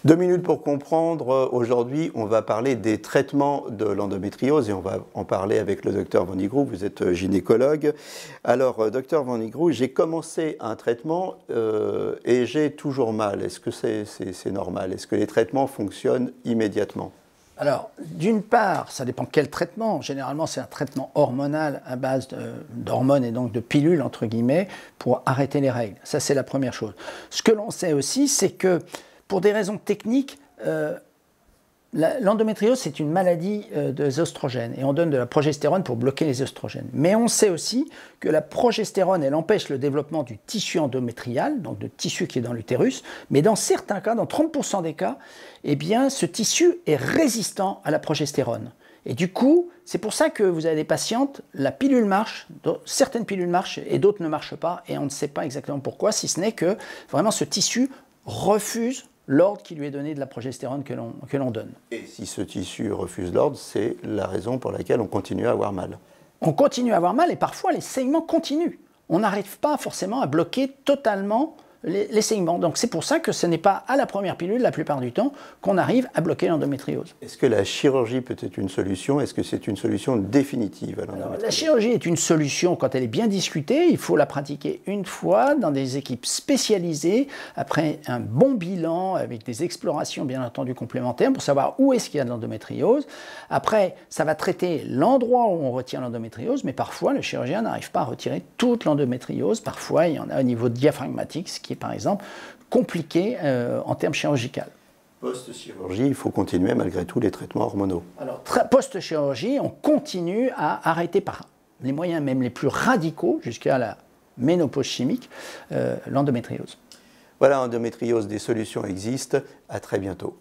2 minutes pour comprendre. Aujourd'hui, on va parler des traitements de l'endométriose et on va en parler avec le docteur Van Nigroe. Vous êtes gynécologue. Alors, docteur Van Nigroe, j'ai commencé un traitement et j'ai toujours mal. Est-ce que c'est normal? Est-ce que les traitements fonctionnent immédiatement? Alors, d'une part, ça dépend quel traitement. Généralement, c'est un traitement hormonal à base d'hormones et donc de pilules, entre guillemets, pour arrêter les règles. Ça, c'est la première chose. Ce que l'on sait aussi, c'est que pour des raisons techniques, l'endométriose, c'est une maladie des oestrogènes et on donne de la progestérone pour bloquer les oestrogènes. Mais on sait aussi que la progestérone, elle empêche le développement du tissu endométrial, donc de tissu qui est dans l'utérus, mais dans certains cas, dans 30% des cas, eh bien, ce tissu est résistant à la progestérone. Et du coup, c'est pour ça que vous avez des patientes, la pilule marche, certaines pilules marchent et d'autres ne marchent pas, et on ne sait pas exactement pourquoi, si ce n'est que vraiment ce tissu refuse l'ordre qui lui est donné de la progestérone que l'on donne. Et si ce tissu refuse l'ordre, c'est la raison pour laquelle on continue à avoir mal. On continue à avoir mal et parfois les saignements continuent. On n'arrive pas forcément à bloquer totalement les saignements. Donc c'est pour ça que ce n'est pas à la première pilule, la plupart du temps, qu'on arrive à bloquer l'endométriose. Est-ce que la chirurgie peut être une solution? Est-ce que c'est une solution définitive à l'endométriose? La chirurgie est une solution quand elle est bien discutée. Il faut la pratiquer une fois dans des équipes spécialisées, après un bon bilan, avec des explorations bien entendu complémentaires pour savoir où est-ce qu'il y a de l'endométriose. Après, ça va traiter l'endroit où on retire l'endométriose, mais parfois le chirurgien n'arrive pas à retirer toute l'endométriose. Parfois, il y en a au niveau diaphragmatique, ce qui est par exemple compliqué en termes chirurgicaux. Post-chirurgie, il faut continuer malgré tout les traitements hormonaux. Alors, post-chirurgie, on continue à arrêter par les moyens même les plus radicaux, jusqu'à la ménopause chimique, l'endométriose. Voilà, endométriose, des solutions existent. À très bientôt.